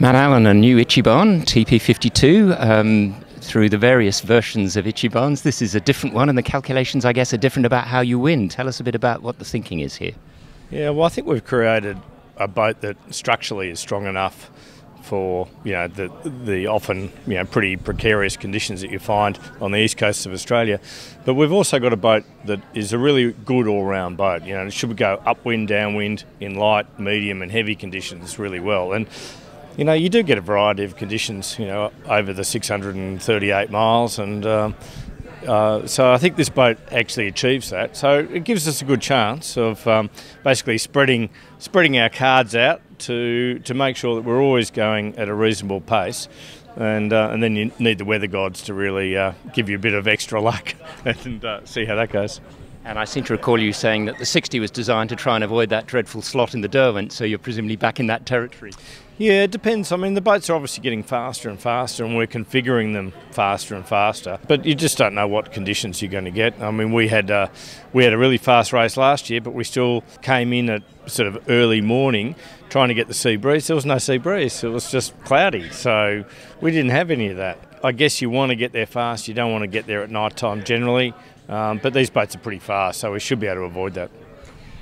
Matt Allen, a new Ichiban, TP52, through the various versions of Ichibans. This is a different one, and the calculations, I guess, are different about how you win. Tell us a bit about what the thinking is here. Yeah, well, I think we've created a boat that structurally is strong enough for the often pretty precarious conditions that you find on the east coast of Australia. But we've also got a boat that is a really good all-round boat. It should go upwind, downwind, in light, medium, and heavy conditions really well. And you do get a variety of conditions, over the 638 miles, and so I think this boat actually achieves that. So it gives us a good chance of basically spreading our cards out to make sure that we're always going at a reasonable pace, and then you need the weather gods to really give you a bit of extra luck and see how that goes. And I seem to recall you saying that the 60 was designed to try and avoid that dreadful slot in the Durland, so you're presumably back in that territory. Yeah, it depends. I mean, the boats are obviously getting faster and faster, and we're configuring them faster and faster. But you just don't know what conditions you're going to get. I mean, we had a really fast race last year, but we still came in at sort of early morning trying to get the sea breeze. There was no sea breeze. It was just cloudy, so we didn't have any of that. I guess you want to get there fast. You don't want to get there at night time generally. But these boats are pretty fast, so we should be able to avoid that.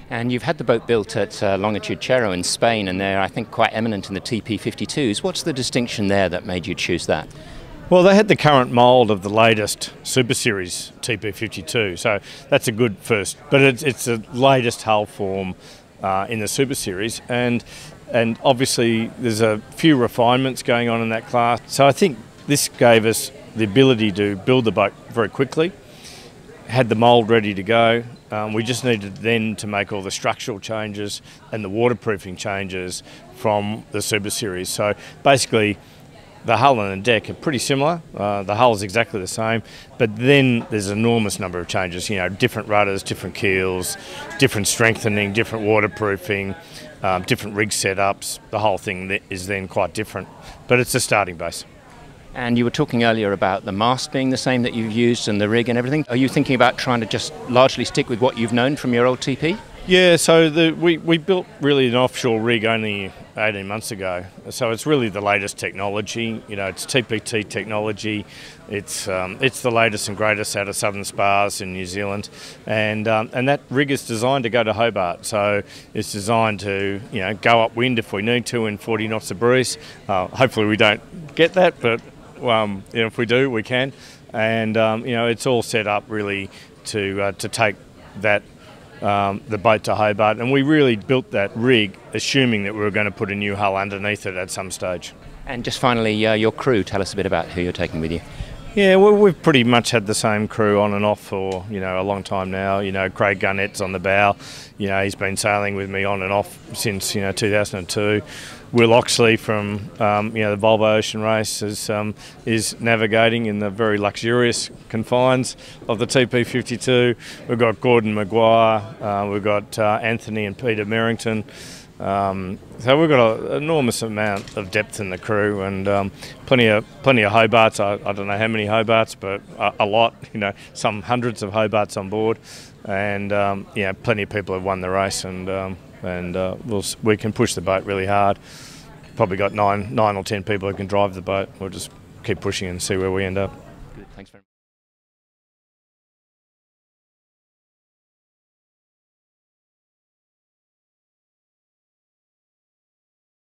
And you've had the boat built at Longitude Cerro in Spain, and they're, I think, quite eminent in the TP52s. What's the distinction there that made you choose that? Well, they had the current mould of the latest Super Series TP52, so that's a good first. But it's the latest hull form in the Super Series, and obviously there's a few refinements going on in that class. So I think this gave us the ability to build the boat very quickly. Had the mould ready to go. We just needed then to make all the structural changes and the waterproofing changes from the Super Series. So basically the hull and the deck are pretty similar. The hull is exactly the same, but then there's an enormous number of changes, different rudders, different keels, different strengthening, different waterproofing, different rig setups. The whole thing is then quite different, but it's a starting base. And you were talking earlier about the mast being the same that you've used and the rig and everything. Are you thinking about trying to just largely stick with what you've known from your old TP? Yeah, so we built really an offshore rig only 18 months ago. So it's really the latest technology. It's TPT technology. It's the latest and greatest out of southern spas in New Zealand, and that rig is designed to go to Hobart. So it's designed to go upwind if we need to in 40 knots of breeze. Hopefully we don't get that, but if we do, we can. And it's all set up really to take that. The boat to Hobart, and we really built that rig assuming that we were going to put a new hull underneath it at some stage. And just finally, your crew, tell us a bit about who you're taking with you. Yeah, well, we've pretty much had the same crew on and off for a long time now. Craig Garnett's on the bow. He's been sailing with me on and off since 2002. Will Oxley from the Volvo Ocean Race is navigating in the very luxurious confines of the TP52. We've got Gordon Maguire, we've got Anthony and Peter Merrington. So we've got an enormous amount of depth in the crew, and plenty of Hobarts. I don't know how many Hobarts, but a lot. Some hundreds of Hobarts on board, and plenty of people have won the race, and we can push the boat really hard. Probably got nine or 10 people who can drive the boat. We'll just keep pushing and see where we end up. Good. Thanks very much.